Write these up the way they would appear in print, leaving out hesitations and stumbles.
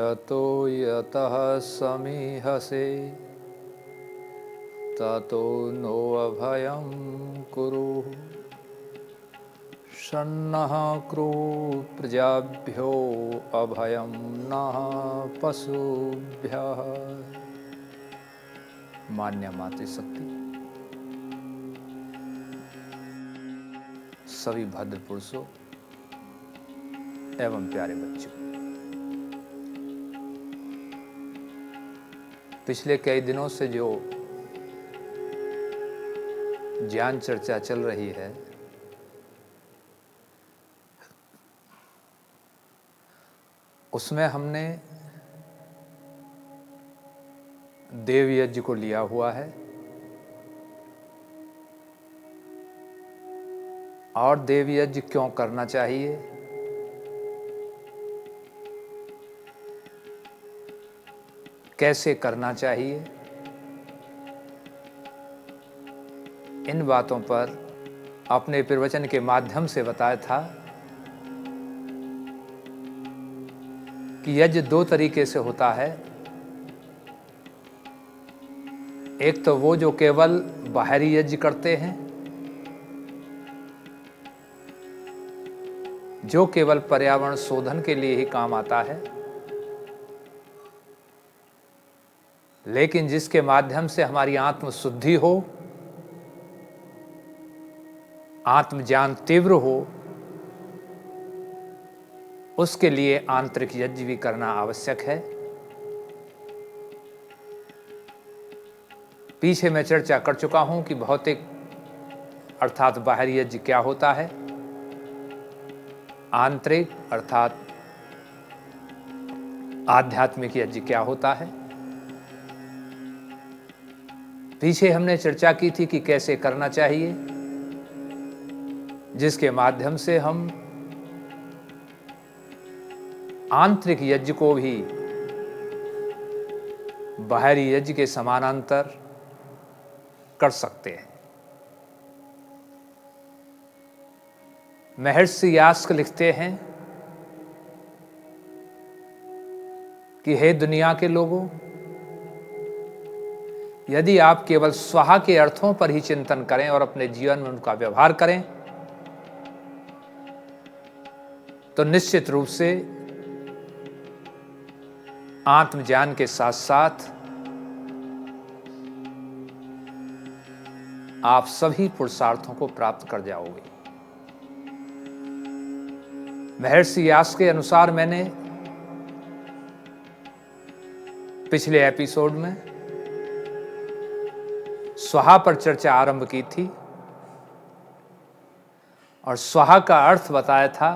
यतो यतः समीहसे ततो नो अभयं कुरु। शन्नः कुरु प्रजाभ्यो अभयं नः पशुभ्यः। मान्य मातृशक्ति। सभी भद्र पुरुषों एवं प्यारे बच्चों, पिछले कई दिनों से जो ज्ञान चर्चा चल रही है, उसमें हमने देव यज्ञ को लिया हुआ है और देव यज्ञ क्यों करना चाहिए, कैसे करना चाहिए, इन बातों पर अपने प्रवचन के माध्यम से बताया था कि यज्ञ दो तरीके से होता है। एक तो वो जो केवल बाहरी यज्ञ करते हैं, जो केवल पर्यावरण शोधन के लिए ही काम आता है, लेकिन जिसके माध्यम से हमारी आत्म शुद्धि हो, आत्मज्ञान तीव्र हो, उसके लिए आंतरिक यज्ञ भी करना आवश्यक है। पीछे मैं चर्चा कर चुका हूं कि भौतिक अर्थात बाहरी यज्ञ क्या होता है, आंतरिक अर्थात आध्यात्मिक यज्ञ क्या होता है। पीछे हमने चर्चा की थी कि कैसे करना चाहिए, जिसके माध्यम से हम आंतरिक यज्ञ को भी बाहरी यज्ञ के समानांतर कर सकते हैं। महर्षि यास्क लिखते हैं कि हे दुनिया के लोगों, यदि आप केवल स्वाहा के अर्थों पर ही चिंतन करें और अपने जीवन में उनका व्यवहार करें, तो निश्चित रूप से आत्मज्ञान के साथ साथ आप सभी पुरुषार्थों को प्राप्त कर जाओगे। महर्षि यास्क के अनुसार मैंने पिछले एपिसोड में स्वाहा पर चर्चा आरंभ की थी और स्वाहा का अर्थ बताया था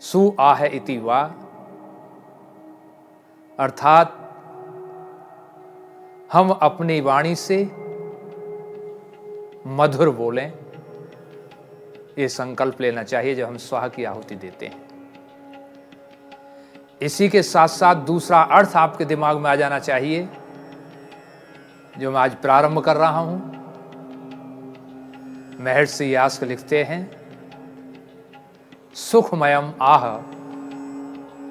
सु आह इति वा, अर्थात हम अपनी वाणी से मधुर बोलें, ये संकल्प लेना चाहिए जब हम स्वाहा की आहुति देते हैं। इसी के साथ साथ दूसरा अर्थ आपके दिमाग में आ जाना चाहिए जो मैं आज प्रारंभ कर रहा हूं। महर्षि यास्क लिखते हैं सुखमयम आह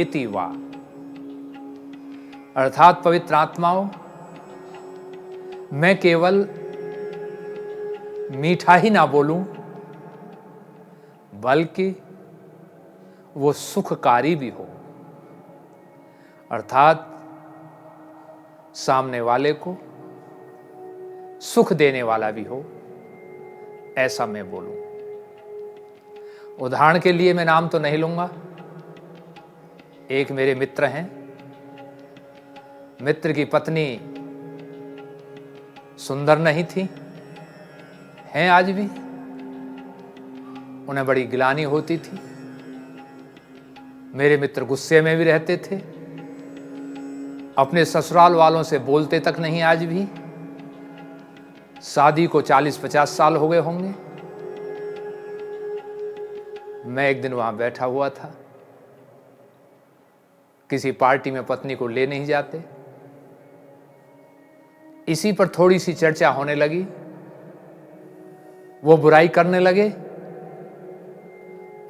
इति वा, अर्थात पवित्र आत्माओं, मैं केवल मीठा ही ना बोलूं, बल्कि वो सुखकारी भी हो, अर्थात सामने वाले को सुख देने वाला भी हो, ऐसा मैं बोलूं। उदाहरण के लिए मैं नाम तो नहीं लूंगा। एक मेरे मित्र हैं, मित्र की पत्नी सुंदर नहीं थी, हैं आज भी। उन्हें बड़ी गिलानी होती थी। मेरे मित्र गुस्से में भी रहते थे, अपने ससुराल वालों से बोलते तक नहीं आज भी। शादी को 40-50 साल हो गए होंगे। मैं एक दिन वहां बैठा हुआ था, किसी पार्टी में पत्नी को ले नहीं जाते, इसी पर थोड़ी सी चर्चा होने लगी। वो बुराई करने लगे।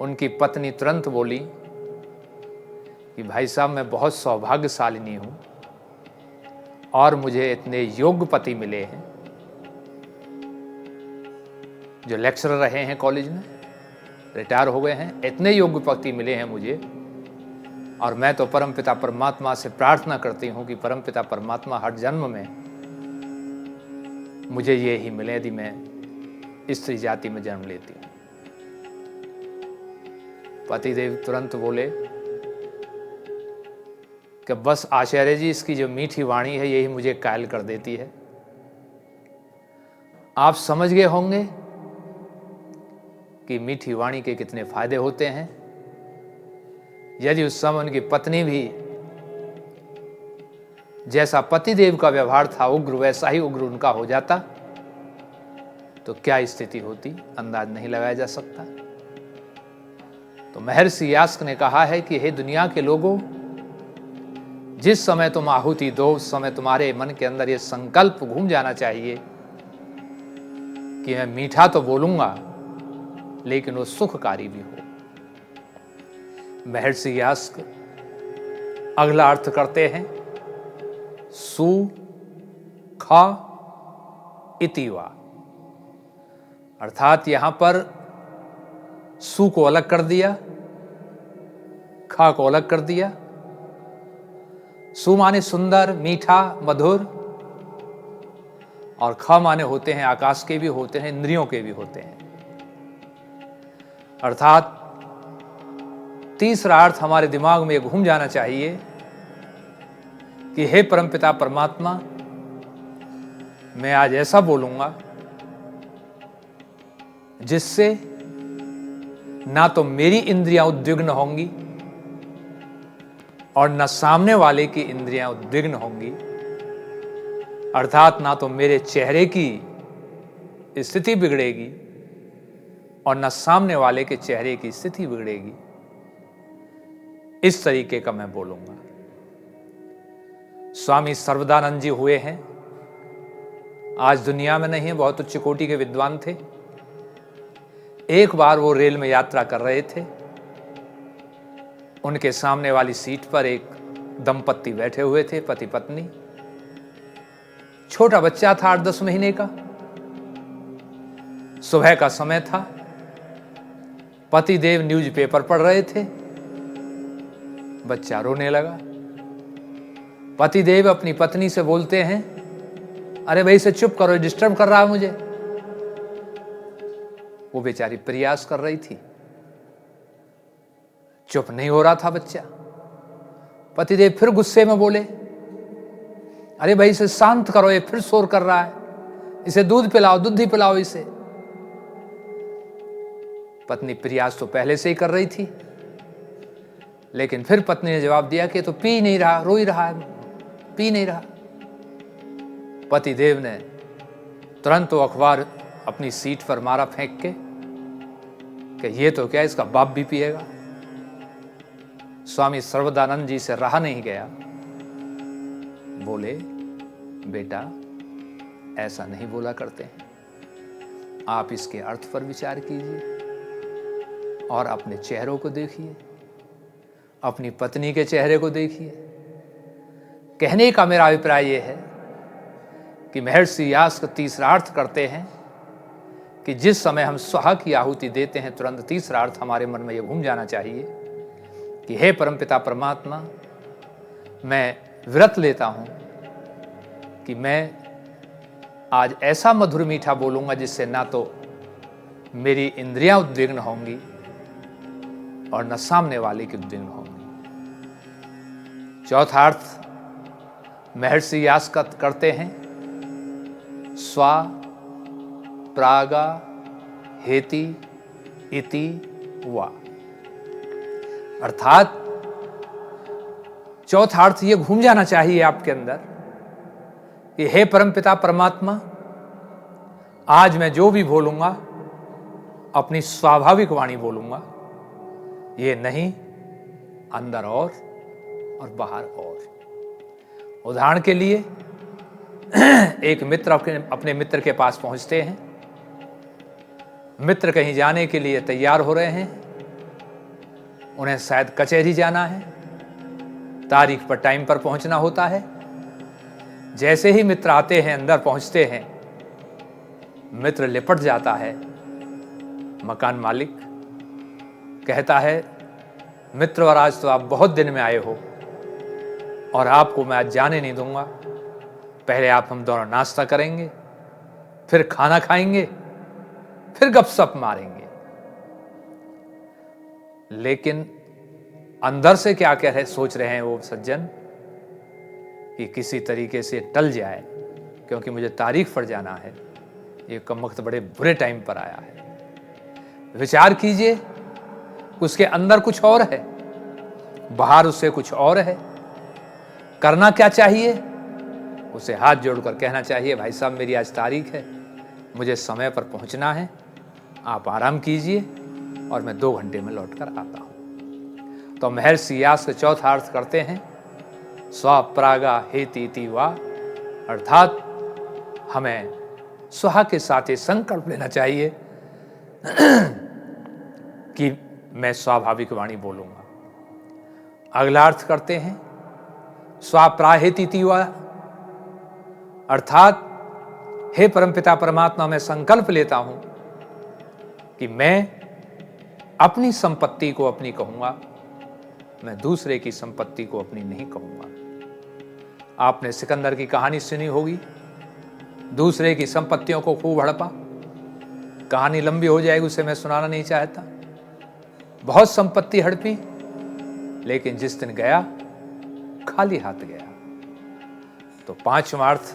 उनकी पत्नी तुरंत बोली कि भाई साहब मैं बहुत सौभाग्यशालिनी हूँ और मुझे इतने योग्य पति मिले हैं जो लेक्चरर रहे हैं कॉलेज में, रिटायर हो गए हैं, इतने योग्य पति मिले हैं मुझे। और मैं तो परमपिता परमात्मा से प्रार्थना करती हूँ कि परमपिता परमात्मा हर जन्म में मुझे ये ही मिले यदि मैं स्त्री जाति में जन्म लेती हूँ। पतिदेव तुरंत बोले कि बस आचार्य जी, इसकी जो मीठी वाणी है यही मुझे कायल कर देती है। आप समझ गए होंगे कि मीठी वाणी के कितने फायदे होते हैं। यदि उस समय उनकी पत्नी भी जैसा पतिदेव का व्यवहार था उग्र, वैसा ही उग्र उनका हो जाता तो क्या स्थिति होती, अंदाज नहीं लगाया जा सकता। तो महर्षि यास्क ने कहा है कि हे दुनिया के लोगों, जिस समय तुम आहुति दो उस समय तुम्हारे मन के अंदर यह संकल्प घूम जाना चाहिए कि मैं मीठा तो बोलूंगा लेकिन वो सुखकारी भी हो। महर्षि यास्क अगला अर्थ करते हैं सु खा इतिवा, अर्थात यहां पर सु को अलग कर दिया, खा को अलग कर दिया। सु माने सुंदर, मीठा, मधुर, और ख माने होते हैं आकाश के भी होते हैं, इंद्रियों के भी होते हैं। अर्थात तीसरा अर्थ हमारे दिमाग में घूम जाना चाहिए कि हे परमपिता परमात्मा, मैं आज ऐसा बोलूंगा जिससे ना तो मेरी इंद्रियां उद्विग्न होंगी और न सामने वाले की इंद्रियां उद्विग्न होंगी। अर्थात ना तो मेरे चेहरे की स्थिति बिगड़ेगी और न सामने वाले के चेहरे की स्थिति बिगड़ेगी। इस तरीके का मैं बोलूंगा। स्वामी सर्वदानंद जी हुए हैं, आज दुनिया में नहीं है, बहुत उच्च कोटि के विद्वान थे। एक बार वो रेल में यात्रा कर रहे थे, उनके सामने वाली सीट पर एक दंपत्ति बैठे हुए थे, पति पत्नी। छोटा बच्चा था 8-10 महीने का। सुबह का समय था, पतिदेव न्यूज़पेपर पढ़ रहे थे, बच्चा रोने लगा। पतिदेव अपनी पत्नी से बोलते हैं, अरे भाई से चुप करो, डिस्टर्ब कर रहा है मुझे। वो बेचारी प्रयास कर रही थी, चुप नहीं हो रहा था बच्चा। पतिदेव फिर गुस्से में बोले, अरे भाई इसे शांत करो, ये फिर शोर कर रहा है, इसे दूध पिलाओ, दूध ही पिलाओ इसे। पत्नी प्रयास तो पहले से ही कर रही थी, लेकिन फिर पत्नी ने जवाब दिया कि तो पी नहीं रहा, रो ही रहा है, पी नहीं रहा। पतिदेव ने तुरंत तो अखबार अपनी सीट पर मारा फेंक के कि ये तो क्या, इसका बाप भी पिएगा। स्वामी सर्वदानंद जी से रहा नहीं गया, बोले बेटा ऐसा नहीं बोला करते हैं, आप इसके अर्थ पर विचार कीजिए और अपने चेहरों को देखिए, अपनी पत्नी के चेहरे को देखिए। कहने का मेरा अभिप्राय यह है कि महर्षि यास्क तीसरा अर्थ करते हैं कि जिस समय हम स्वाहा की आहुति देते हैं तुरंत तीसरा अर्थ हमारे मन में यह घूम जाना चाहिए कि हे परमपिता परमात्मा, मैं व्रत लेता हूं कि मैं आज ऐसा मधुर मीठा बोलूंगा जिससे ना तो मेरी इंद्रियां उद्विग्न होंगी और न सामने वाले की उद्विग्न होंगी। चौथा अर्थ महर्षि यास्क करते हैं स्वा प्रागा हेति इति वा, अर्थात चौथा अर्थ यह घूम जाना चाहिए आपके अंदर कि हे परमपिता परमात्मा, आज मैं जो भी बोलूंगा अपनी स्वाभाविक वाणी बोलूंगा, ये नहीं अंदर और बाहर और। उदाहरण के लिए एक मित्र अपने मित्र के पास पहुंचते हैं। मित्र कहीं जाने के लिए तैयार हो रहे हैं, उन्हें शायद कचहरी जाना है। तारीख पर टाइम पर पहुंचना होता है। जैसे ही मित्र आते हैं, अंदर पहुंचते हैं, मित्र लिपट जाता है। मकान मालिक कहता है, मित्रवर आज तो आप बहुत दिन में आए हो और आपको मैं आज जाने नहीं दूंगा। पहले हम दोनों नाश्ता करेंगे, फिर खाना खाएंगे, फिर गपशप मारेंगे। लेकिन अंदर से क्या कह रहे सोच रहे हैं वो सज्जन कि किसी तरीके से टल जाए, क्योंकि मुझे तारीख पर जाना है। ये कमबख्त बड़े बुरे टाइम पर आया है। विचार कीजिए, उसके अंदर कुछ और है, बाहर उससे कुछ और है। करना क्या चाहिए? उसे हाथ जोड़कर कहना चाहिए, भाई साहब मेरी आज तारीख है, मुझे समय पर पहुंचना है, आप आराम कीजिए और मैं 2 घंटे में लौट कर आता हूं। तो महर्षि यास्क का चौथा अर्थ करते हैं, स्वप्रागा हेतीति वा, अर्थात हमें स्व के साथ ये संकल्प लेना चाहिए कि मैं स्वाभाविक वाणी बोलूंगा। अगला अर्थ करते हैं, स्वप्राहेतीति वा, अर्थात हे परमपिता परमात्मा, मैं संकल्प लेता हूं कि मैं अपनी संपत्ति को अपनी कहूंगा, मैं दूसरे की संपत्ति को अपनी नहीं कहूंगा। आपने सिकंदर की कहानी सुनी होगी, दूसरे की संपत्तियों को खूब हड़पा। कहानी लंबी हो जाएगी, उसे मैं सुनाना नहीं चाहता। बहुत संपत्ति हड़पी, लेकिन जिस दिन गया खाली हाथ गया। तो 5वां अर्थ,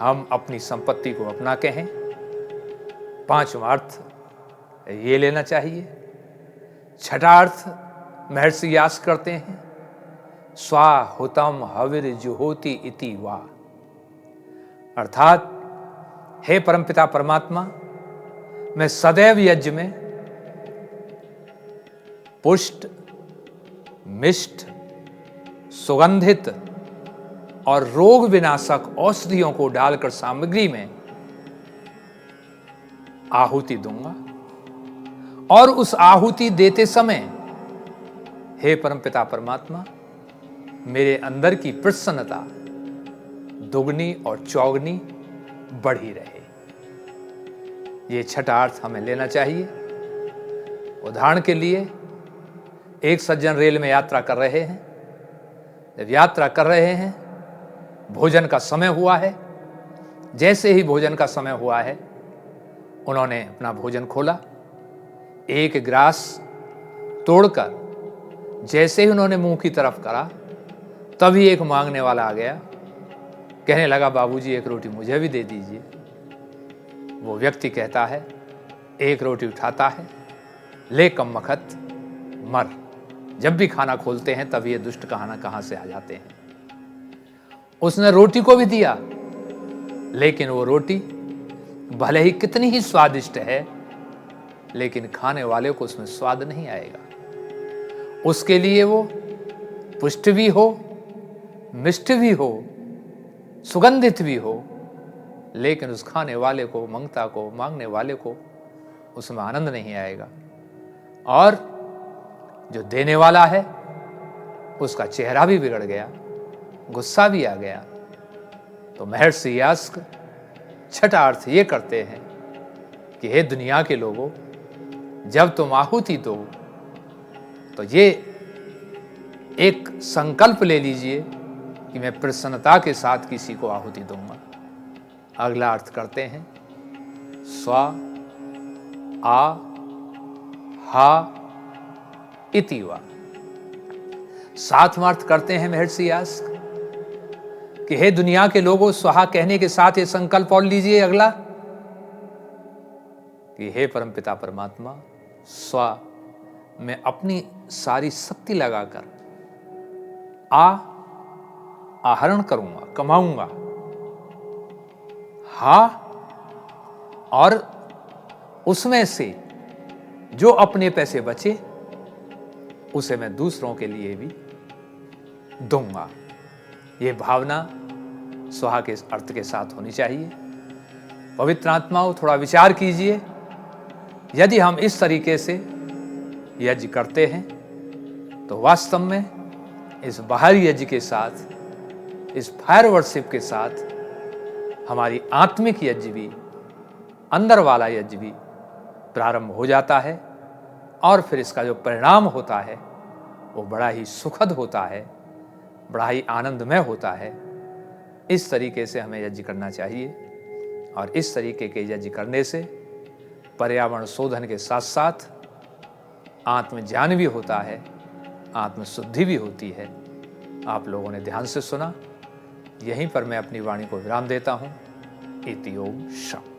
हम अपनी संपत्ति को अपना कहें। 5वां अर्थ ये लेना चाहिए। 6ठा अर्थ महर्षि यास्क करते हैं, स्वाहुतम हविर जुहोति इति वा, अर्थात हे परमपिता परमात्मा, मैं सदैव यज्ञ में पुष्ट, मिष्ट, सुगंधित और रोग विनाशक औषधियों को डालकर सामग्री में आहुति दूंगा। और उस आहुति देते समय हे परमपिता परमात्मा, मेरे अंदर की प्रसन्नता दुगनी और चौगनी बढ़ी रहे। ये 6ठा अर्थ हमें लेना चाहिए। उदाहरण के लिए, एक सज्जन रेल में यात्रा कर रहे हैं। जब यात्रा कर रहे हैं, भोजन का समय हुआ है। जैसे ही भोजन का समय हुआ है, उन्होंने अपना भोजन खोला, एक गिलास तोड़कर जैसे ही उन्होंने मुंह की तरफ करा, तभी एक मांगने वाला आ गया। कहने लगा, बाबूजी एक रोटी मुझे भी दे दीजिए। वो व्यक्ति कहता है, एक रोटी उठाता है, ले कम मखत मर। जब भी खाना खोलते हैं तब ये दुष्ट कहां से आ जाते हैं। उसने रोटी को भी दिया, लेकिन वो रोटी भले ही कितनी ही स्वादिष्ट है, लेकिन खाने वाले को उसमें स्वाद नहीं आएगा। उसके लिए वो पुष्ट भी हो, मिष्ट भी हो, सुगंधित भी हो, लेकिन उस खाने वाले को, मंगता को, मांगने वाले को उसमें आनंद नहीं आएगा। और जो देने वाला है उसका चेहरा भी बिगड़ गया, गुस्सा भी आ गया। तो महर्षि यास्क 6ठा अर्थ ये करते हैं कि हे दुनिया के लोगों, जब तुम आहुति दो तो ये एक संकल्प ले लीजिए कि मैं प्रसन्नता के साथ किसी को आहुति दूंगा। अगला अर्थ करते हैं, स्व आ हा इति वा। 7वां अर्थ करते हैं महर्षि यास्क कि हे दुनिया के लोगों, स्वाहा कहने के साथ ये संकल्प और लीजिए अगला कि हे परमपिता परमात्मा, स्व मैं अपनी सारी शक्ति लगाकर आहरण करूंगा, कमाऊंगा। हा, और उसमें से जो अपने पैसे बचे उसे मैं दूसरों के लिए भी दूंगा। ये भावना स्वाहा के अर्थ के साथ होनी चाहिए। पवित्र आत्माओं, थोड़ा विचार कीजिए, यदि हम इस तरीके से यज्ञ करते हैं तो वास्तव में इस बाहरी यज्ञ के साथ, इस फायर वर्शिप के साथ हमारी आत्मिक यज्ञ भी, अंदर वाला यज्ञ भी प्रारंभ हो जाता है और फिर इसका जो परिणाम होता है वो बड़ा ही सुखद होता है, बड़ा ही आनंदमय होता है। इस तरीके से हमें यज्ञ करना चाहिए और इस तरीके के यज्ञ करने से पर्यावरण शोधन के साथ साथ आत्मज्ञान भी होता है, आत्मशुद्धि भी होती है। आप लोगों ने ध्यान से सुना। यहीं पर मैं अपनी वाणी को विराम देता हूँ। इति ओम शांति।